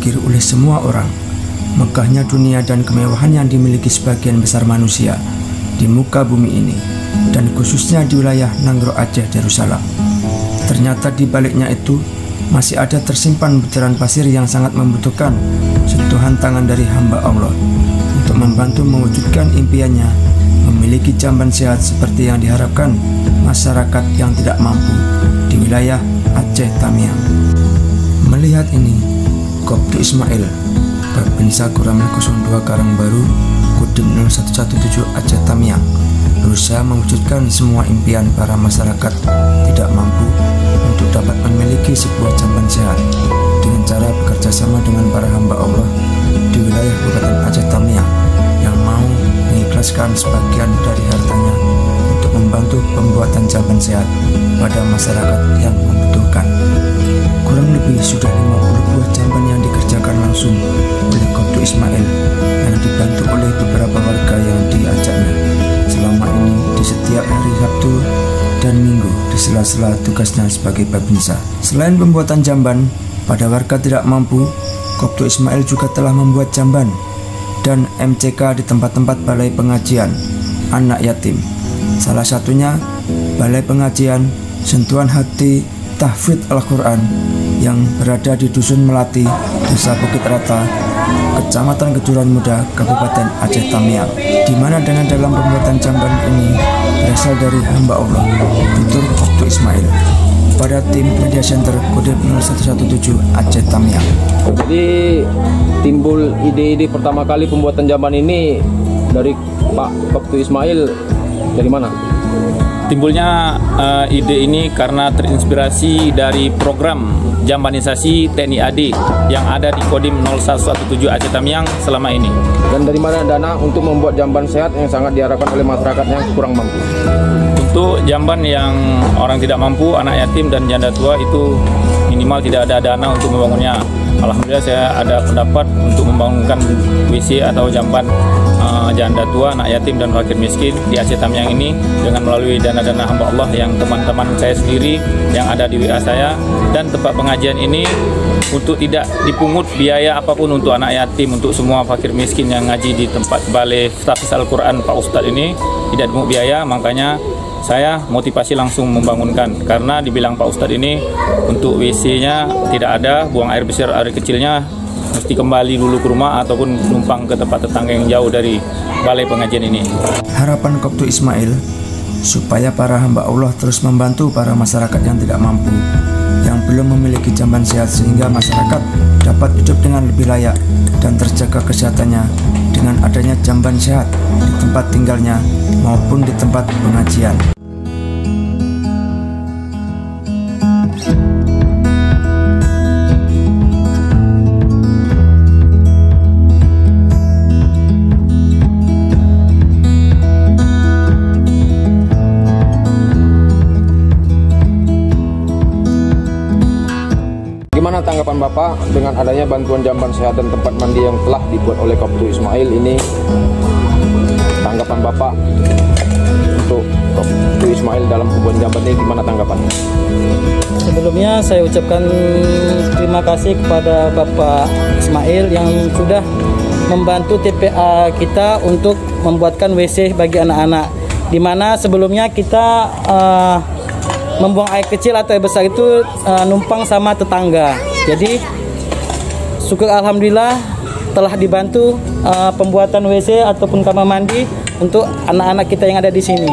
dipikir oleh semua orang. Megahnya dunia dan kemewahan yang dimiliki sebagian besar manusia di muka bumi ini, dan khususnya di wilayah Nanggro Aceh Darussalam. Ternyata di baliknya itu masih ada tersimpan butiran pasir yang sangat membutuhkan sentuhan tangan dari hamba Allah untuk membantu mewujudkan impiannya memiliki jamban sehat seperti yang diharapkan masyarakat yang tidak mampu di wilayah Aceh Tamiang. Melihat ini, Koptu Ismail, Babinsa Koramil 02 Karangbaru, Kodim 0117 Aceh Tamiang, berusaha mewujudkan semua impian para masyarakat tidak mampu untuk dapat memiliki sebuah jamban sehat dengan cara bekerja sama dengan para hamba Allah di wilayah Kabupaten Aceh Tamiang yang mau mengikhlaskan sebagian dari hartanya untuk membantu pembuatan jamban sehat pada masyarakat yang membutuhkan. Kurang lebih sudah 50 buah jamban yang dikerjakan langsung oleh Koptu Ismail yang dibantu oleh beberapa warga yang diajaknya selama ini di setiap hari Sabtu dan Minggu di sela-sela tugasnya sebagai Babinsa. Selain pembuatan jamban pada warga tidak mampu, Koptu Ismail juga telah membuat jamban dan MCK di tempat-tempat balai pengajian anak yatim. Salah satunya balai pengajian Sentuhan Hati Tahfidz Al-Quran yang berada di Dusun Melati, Desa Bukit Rata, Kecamatan Kejuran Muda, Kabupaten Aceh Tamiang, di mana dana dalam pembuatan jamban ini berasal dari hamba Allah, tutur Koptu Ismail, pada tim Media Center Kodim 0117 Aceh Tamiang. Jadi timbul ide-ide pertama kali pembuatan jamban ini dari Pak Koptu Ismail dari mana? Timbulnya ide ini karena terinspirasi dari program jambanisasi TNI AD yang ada di Kodim 0117 Aceh Tamiang selama ini. Dan dari mana dana untuk membuat jamban sehat yang sangat diharapkan oleh masyarakat yang kurang mampu? Untuk jamban yang orang tidak mampu, anak yatim dan janda tua itu minimal tidak ada dana untuk membangunnya. Alhamdulillah saya ada pendapat untuk membangunkan WC atau jamban janda tua, anak yatim dan fakir miskin di Aceh Tamiang ini dengan melalui dana-dana hamba Allah yang teman-teman saya sendiri yang ada di WA saya, dan tempat pengajian ini untuk tidak dipungut biaya apapun untuk anak yatim, untuk semua fakir miskin yang ngaji di tempat balai Tahfidz Al-Quran Pak Ustadz ini tidak dipungut biaya. Makanya saya motivasi langsung membangunkan, karena dibilang Pak Ustadz ini untuk WC-nya tidak ada, buang air besar, air kecilnya mesti kembali dulu ke rumah ataupun numpang ke tempat tetangga yang jauh dari balai pengajian ini. Harapan Koptu Ismail supaya para hamba Allah terus membantu para masyarakat yang tidak mampu, yang belum memiliki jamban sehat, sehingga masyarakat dapat hidup dengan lebih layak dan terjaga kesehatannya dengan adanya jamban sehat di tempat tinggalnya maupun di tempat pengajian. Gimana tanggapan Bapak dengan adanya bantuan jamban sehat dan tempat mandi yang telah dibuat oleh Koptu Ismail ini? Tanggapan Bapak untuk Koptu Ismail dalam pembuatan jamban ini gimana tanggapannya? Sebelumnya saya ucapkan terima kasih kepada Bapak Ismail yang sudah membantu TPA kita untuk membuatkan WC bagi anak-anak, di mana sebelumnya kita membuang air kecil atau air besar itu numpang sama tetangga. Jadi syukur alhamdulillah telah dibantu pembuatan WC ataupun kamar mandi untuk anak-anak kita yang ada di sini.